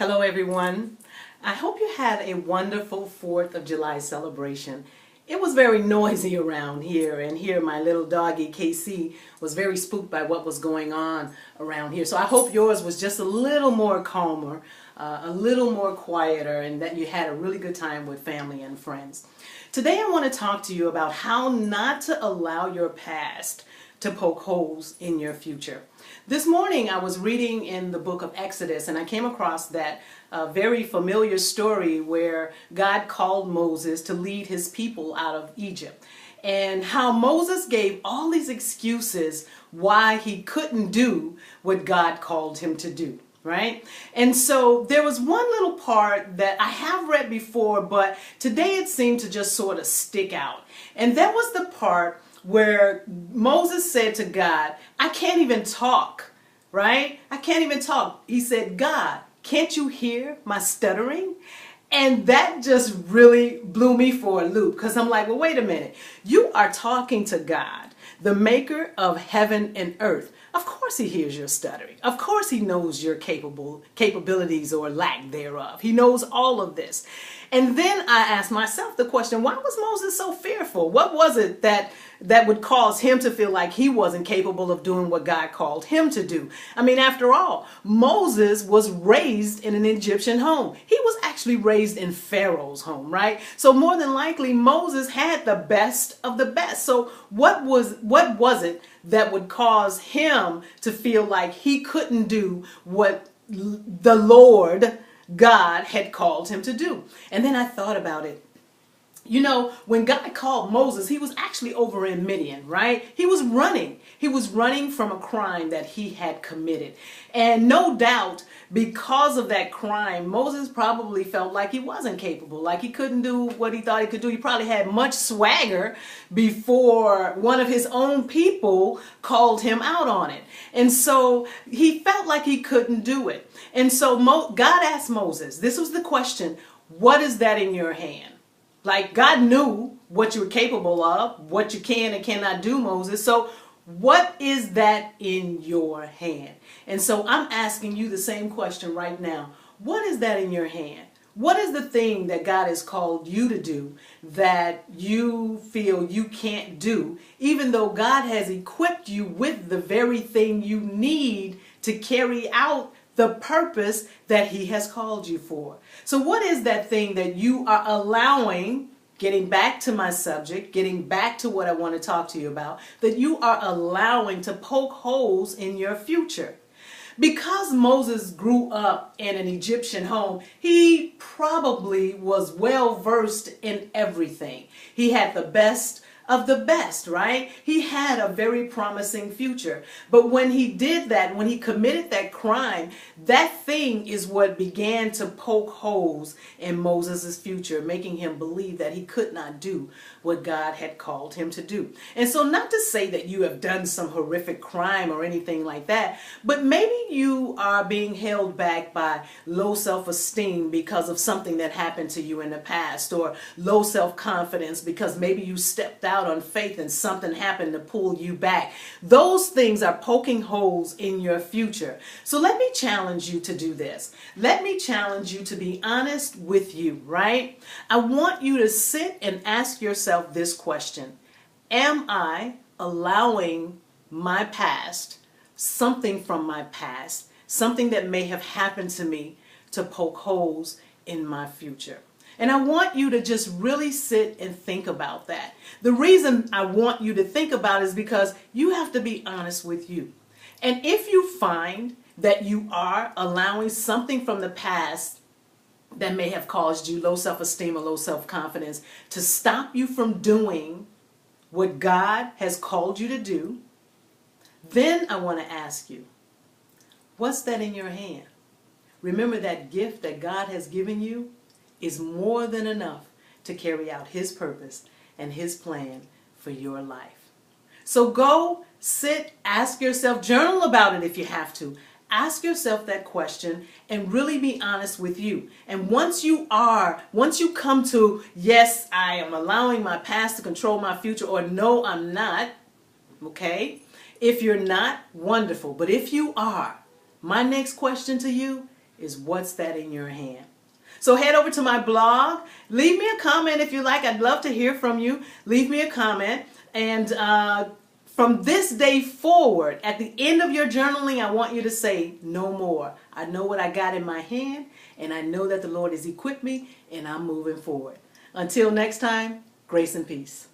Hello everyone. I hope you had a wonderful 4th of July celebration. It was very noisy around here, and here my little doggy KC was very spooked by what was going on around here. So I hope yours was just a little more calmer, a little more quieter, and that you had a really good time with family and friends. Today I want to talk to you about how not to allow your past to poke holes in your future. This morning I was reading in the book of Exodus, and I came across that very familiar story where God called Moses to lead his people out of Egypt, and how Moses gave all these excuses why he couldn't do what God called him to do. Right? And so there was one little part that I have read before, but today it seemed to just sort of stick out. And that was the part where Moses said to God, I can't even talk, right? I can't even talk. He said, God, can't you hear my stuttering? And that just really blew me for a loop, because I'm like, well, wait a minute. You are talking to God, the maker of heaven and earth. Of course he hears your stuttering. Of course he knows your capabilities or lack thereof. He knows all of this. And then I asked myself the question, why was Moses so fearful? What was it that would cause him to feel like he wasn't capable of doing what God called him to do? I mean, after all, Moses was raised in an Egyptian home. He was actually raised in Pharaoh's home, right? So more than likely, Moses had the best of the best. So what was it that would cause him to feel like he couldn't do what the Lord God had called him to do? And then I thought about it. You know, when God called Moses, he was actually over in Midian, right? He was running. He was running from a crime that he had committed. And no doubt, because of that crime, Moses probably felt like he wasn't capable, like he couldn't do what he thought he could do. He probably had much swagger before one of his own people called him out on it. And so he felt like he couldn't do it. And so God asked Moses, this was the question, what is that in your hand? Like, God knew what you were capable of, what you can and cannot do, Moses. So what is that in your hand? And so I'm asking you the same question right now. What is that in your hand? What is the thing that God has called you to do that you feel you can't do, even though God has equipped you with the very thing you need to carry out the purpose that he has called you for? So what is that thing that you are allowing, getting back to my subject, getting back to what I want to talk to you about, that you are allowing to poke holes in your future? Because Moses grew up in an Egyptian home, he probably was well versed in everything. He had the best of the best, right? He had a very promising future. But when he did that, when he committed that crime, that thing is what began to poke holes in Moses' future, making him believe that he could not do what God had called him to do. And so, not to say that you have done some horrific crime or anything like that, but maybe you are being held back by low self-esteem because of something that happened to you in the past, or low self-confidence because maybe you stepped out on faith and something happened to pull you back. Those things are poking holes in your future. So let me challenge you to do this. Let me challenge you to be honest with you, right? I want you to sit and ask yourself this question. Am I allowing my past, something from my past, something that may have happened to me, to poke holes in my future? And I want you to just really sit and think about that. The reason I want you to think about it is because you have to be honest with you. And if you find that you are allowing something from the past that may have caused you low self-esteem or low self-confidence to stop you from doing what God has called you to do, then I want to ask you, what's that in your hand? Remember, that gift that God has given you is more than enough to carry out his purpose and his plan for your life. So go, sit, ask yourself, journal about it if you have to. Ask yourself that question and really be honest with you. And once you come to, yes, I am allowing my past to control my future, or no, I'm not, okay? If you're not, wonderful. But if you are, my next question to you is what's that in your hand. So head over to my blog. Leave me a comment if you like. I'd love to hear from you. Leave me a comment. And from this day forward, at the end of your journaling, I want you to say, no more. I know what I got in my hand, and I know that the Lord has equipped me, and I'm moving forward. Until next time, grace and peace.